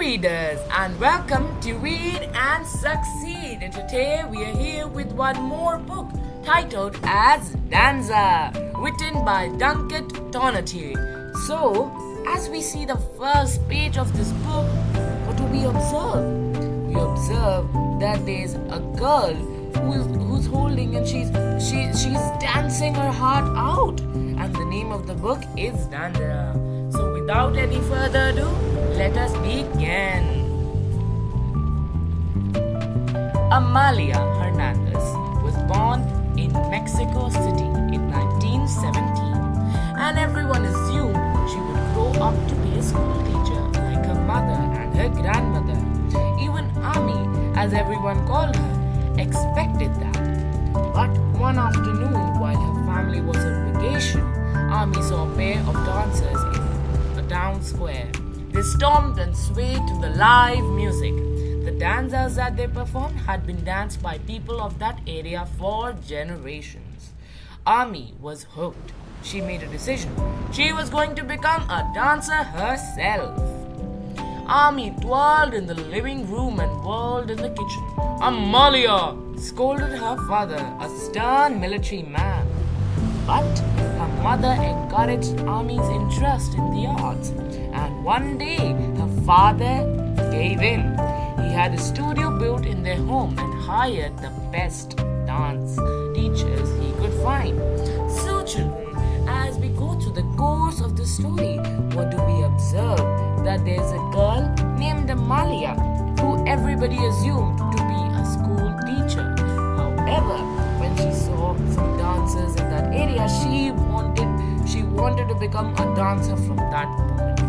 readers, and welcome to Read and Succeed. And today we are here with one more book titled as Danza, written by Duncan Tonatiuh. So, as we see the first page of this book, what do we observe? We observe that there's a girl who's holding and she's dancing her heart out, and the name of the book is Danza. So without any further ado, let us begin. Amalia Hernández was born in Mexico City in 1917, and everyone assumed she would grow up to be a school teacher like her mother and her grandmother. Even Ami, as everyone called her, expected that. But one afternoon, while her family was on vacation, Ami saw a pair of dancers in a town square. They stomped and swayed to the live music. The danzas that they performed had been danced by people of that area for generations. Ami was hooked. She made a decision. She was going to become a dancer herself. Ami twirled in the living room and whirled in the kitchen. Amalia! Scolded her father, a stern military man. But her mother encouraged Ami's interest in the arts, and one day her father gave in. He had a studio built in their home and hired the best dance teachers he could find. So children, as we go through the course of the story, what do we observe? That there's a girl named Amalia who everybody assumed to be a school teacher. However, when she saw some dancers in that area, she wanted to become a dancer from that moment.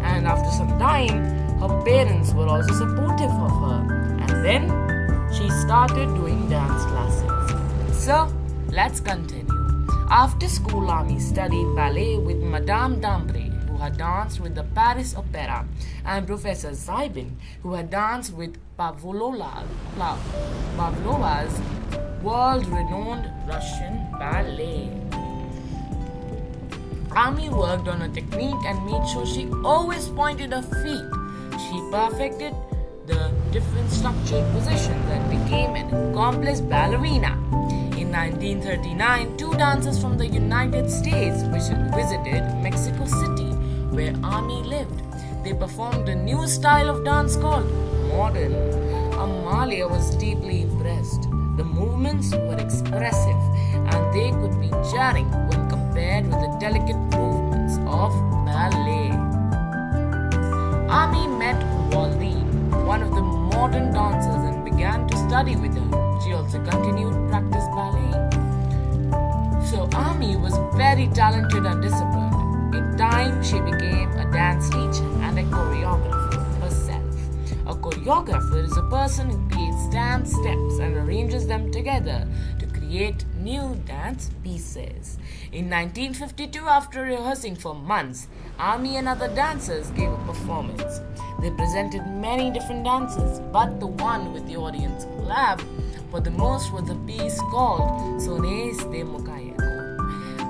And after some time, her parents were also supportive of her. And then she started doing dance classes. So, let's continue. After school, Ami studied ballet with Madame Dambre, who had danced with the Paris Opera, and Professor Zybin, who had danced with Pavlova's world-renowned Russian ballet. Ami worked on her technique and made sure she always pointed her feet. She perfected the different structured positions and became an accomplished ballerina. In 1939, two dancers from the United States visited Mexico City, where Ami lived. They performed a new style of dance called modern. Amalia was deeply impressed. The movements were expressive, and they could be jarring when compared with the delicate movements of ballet. Ami met Waldine, one of the modern dancers, and began to study with her. She also continued to practice ballet. So Ami was very talented and disciplined. In time, she became a dance teacher and a choreographer herself. A choreographer is a person who creates dance steps and arranges them together to create new dance pieces. In 1952, after rehearsing for months, Ami and other dancers gave a performance. They presented many different dances, but the one with the audience clapped for the most was a piece called Sones de Mocayano.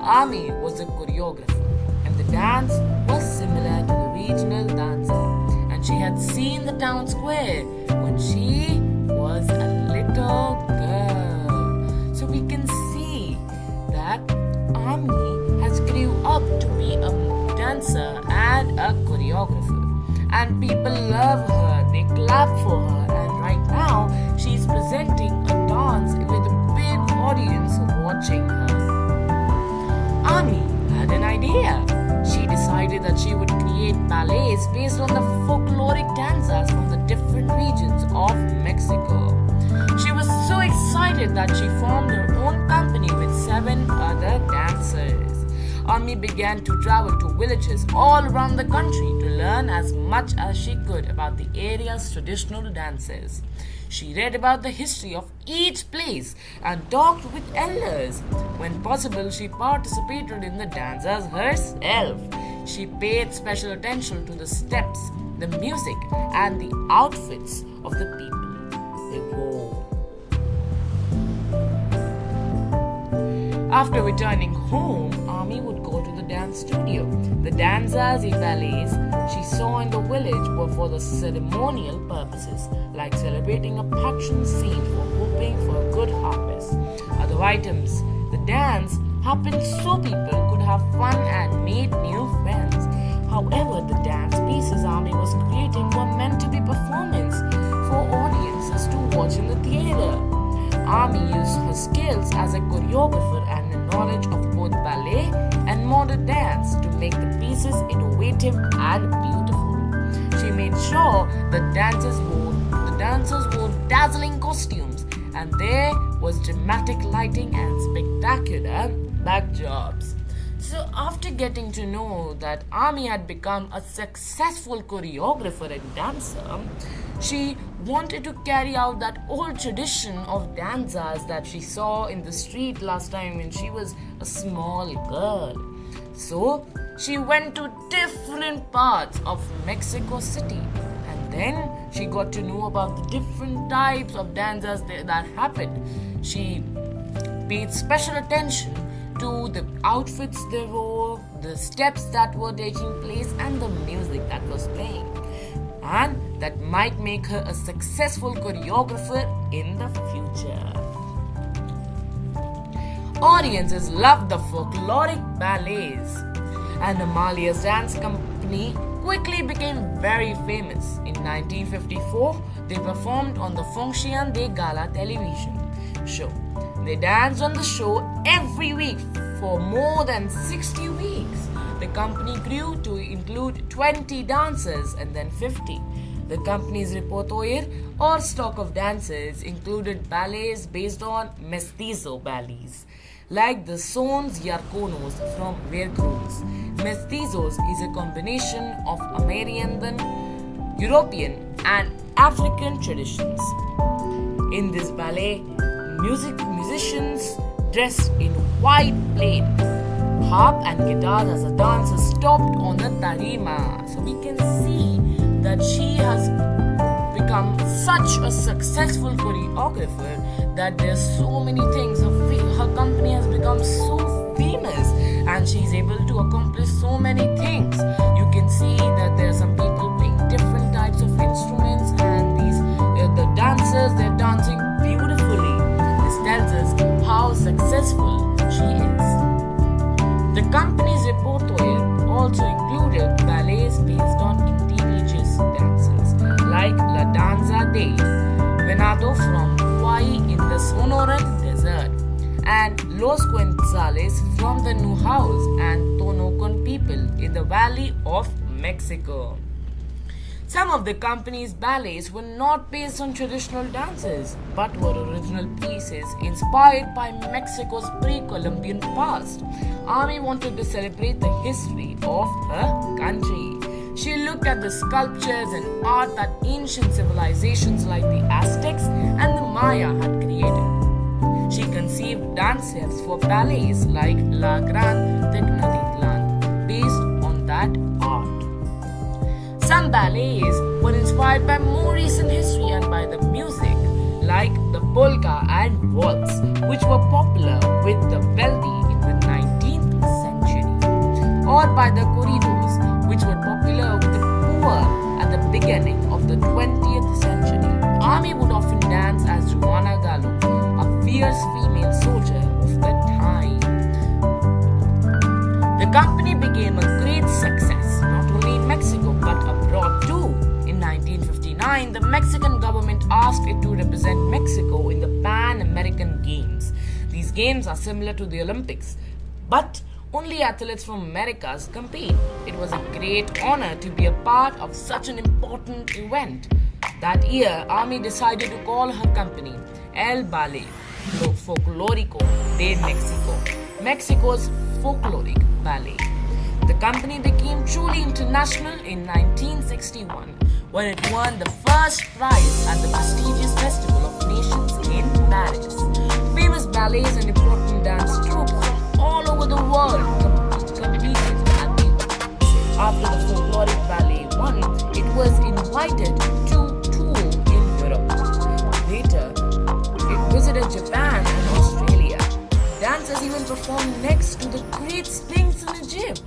Ami was a choreographer, and the dance was similar to the regional dancer, and she had seen the town square when she was a little girl. So we can see that Ami has grew up to be a dancer and a choreographer, and people love her, they clap for her, and right now she's presenting a dance with a big audience watching her. Ami had an idea. She decided that she would create ballets based on the folkloric danzas from the different regions of Mexico. She was so excited that she formed her own company with 7 other dancers. Ami began to travel to villages all around the country to learn as much as she could about the area's traditional dances. She read about the history of each place and talked with elders. When possible, she participated in the danzas herself. She paid special attention to the steps, the music, and the outfits of the people they wore. After returning home, Ami would go to the dance studio. The Danzas and ballets she saw in the village were for the ceremonial purposes, like celebrating a patron saint or hoping for a good harvest. Other items, the dance happened so people could have fun and made new friends. However, the dance pieces Ami was creating were meant to be performance for audiences to watch in the theater. Ami used her skills as a choreographer and a knowledge of both ballet and modern dance to make the pieces innovative and beautiful. She made sure the dancers wore dazzling costumes, and there was dramatic lighting and spectacular backdrops. So after getting to know that Ami had become a successful choreographer and dancer, she wanted to carry out that old tradition of danzas that she saw in the street last time when she was a small girl. So she went to different parts of Mexico City, and then she got to know about the different types of danzas that happened. She paid special attention to the outfits they wore, the steps that were taking place, and the music that was playing. And that might make her a successful choreographer in the future. Audiences loved the folkloric ballets, and Amalia's dance company quickly became very famous. In 1954, they performed on the Función de Gala television show. They danced on the show every week for more than 60 weeks. The company grew to include 20 dancers and then 50. The company's repertoire or stock of dances included ballets based on mestizo ballets, like the Sons Yarconos from Veracruz. Mestizos is a combination of American, European, and African traditions. In this ballet, musicians dressed in white plaid, harp and guitars as the dancers stopped on the tarima. So we can see that she has become such a successful choreographer that there's so many things. Her company has become so famous and she's able to accomplish so many things. You can see that there are some people playing different types of instruments, and the dancers, they're dancing beautifully. This tells us how successful she is. The company's repertoire also included ballets based on indigenous dances like La Danza de Venado from Hawaii in the Sonoran Desert, and Los Quetzales from the Nuhaus and Tonocon people in the Valley of Mexico. Some of the company's ballets were not based on traditional dances, but were original pieces inspired by Mexico's pre-Columbian past. Ami wanted to celebrate the history of her country. She looked at the sculptures and art that ancient civilizations like the Aztecs and the Maya had created. She conceived dance steps for ballets like La Gran Tenochtitlan based on that art. Some ballets were inspired by more recent history and by the music, like the polka and waltz, which were popular with the wealthy in the 19th century, or by the corridos, which were popular with the poor at the beginning of the 20th century. Ami would often dance as Juana Gallo, a fierce female soldier of the time. The company became a great success, not only in Mexico but abroad too. In 1959, the Mexican government asked it to represent Mexico in the Pan American Games. These games are similar to the Olympics, but only athletes from Americas compete. It was a great honor to be a part of such an important event. That year, Ami decided to call her company El Ballet Folklórico de México, Mexico's folkloric ballet. The company became truly international in 1961 when it won the first prize at the prestigious Festival of Nations in Paris. Famous ballets and important dance troupes from all over the world competed at the event. After the folkloric ballet won, it was invited to tour in Europe. Later, it visited Japan and Australia. Dancers even perform next to the great Sphinx in Egypt.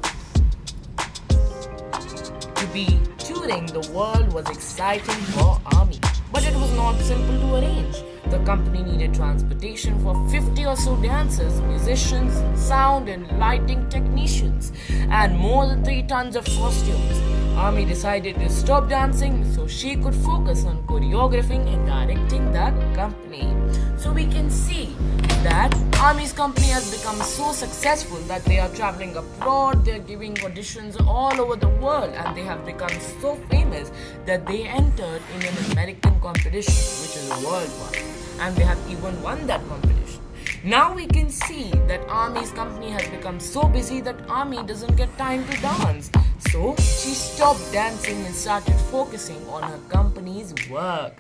To be touring the world was exciting for Ami, but it was not simple to arrange. The company needed transportation for 50 or so dancers, musicians, sound and lighting technicians, and more than 3 tons of costumes. Ami decided to stop dancing so she could focus on choreographing and directing the company. So we can see that Ami's company has become so successful that they are traveling abroad, they are giving auditions all over the world, and they have become so famous that they entered in an American competition, which is a world one, and they have even won that competition. Now we can see that Ami's company has become so busy that Ami doesn't get time to dance. So she stopped dancing and started focusing on her company's work.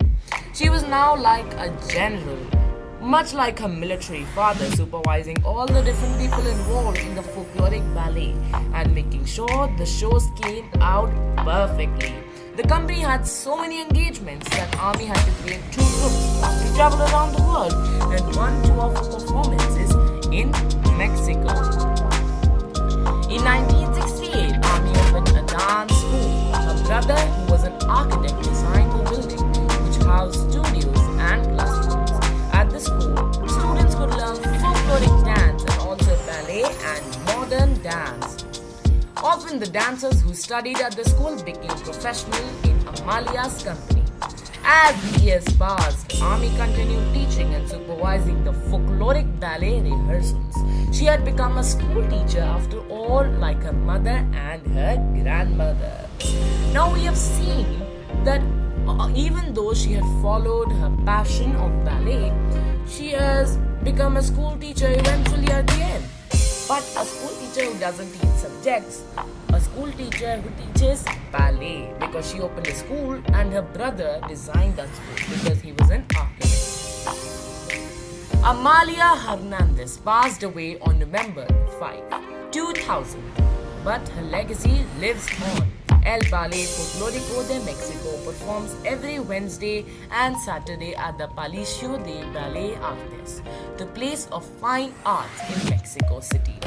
She was now like a general, much like her military father, supervising all the different people involved in the folkloric ballet and making sure the shows came out perfectly. The company had so many engagements that Ami had to create 2 groups to travel around the world, and one tour of performances in Mexico. In 1968, Ami opened a dance school. Her brother, who was an architect, designed the building, which housed studios and classrooms. At the school, students could learn folkloric dance and also ballet and modern dance. Often the dancers who studied at the school became professional in Amalia's company. As the years passed, Ami continued teaching and supervising the folkloric ballet rehearsals. She had become a school teacher after all, like her mother and her grandmother. Now we have seen that even though she had followed her passion of ballet, she has become a school teacher eventually at the end. But a school teacher who doesn't teach subjects, a school teacher who teaches ballet, because she opened a school and her brother designed that school because he was an architect. Amalia Hernández passed away on November 5, 2000, but her legacy lives on. El Ballet Folklórico de México performs every Wednesday and Saturday at the Palacio de Bellas Artes, the place of fine arts in Mexico City.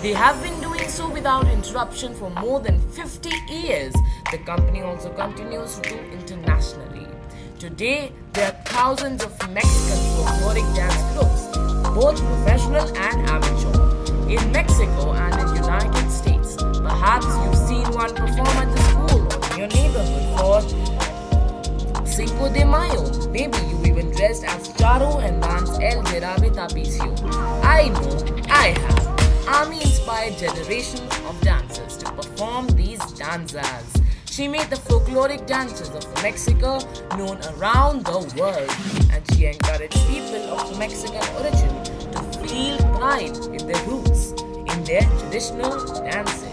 They have been doing so without interruption for more than 50 years. The company also continues to do internationally. Today, there are thousands of Mexican folkloric dance groups, both professional and amateur, in Mexico and in the United States. Perhaps you've seen one perform at the school or in your neighborhood for Cinco de Mayo. Maybe you even dressed as Charo and danced El Jarabe Tapicio. I know, I have. Ami inspired generations of dancers to perform these danzas. She made the folkloric dances of Mexico known around the world, and she encouraged people of Mexican origin to feel pride in their roots, in their traditional dances.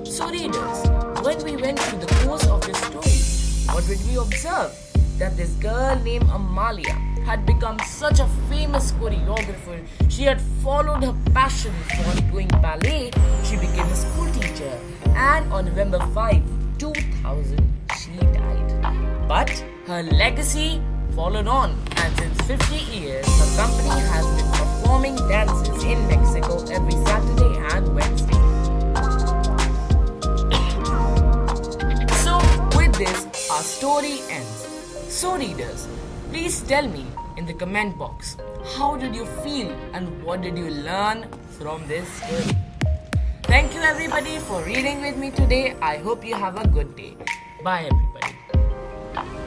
So readers, when we went through the course of this story, what did we observe? That this girl named Amalia had become such a famous choreographer. She had followed her passion for doing ballet. She became a school teacher, and on November 5, 2000, she died. But her legacy followed on, and since 50 years, her company has been performing dances in Mexico every Saturday and Wednesday. So, with this, our story ends. So, readers, please tell me in the comment box, how did you feel and what did you learn from this story? Thank you everybody for reading with me today. I hope you have a good day. Bye everybody.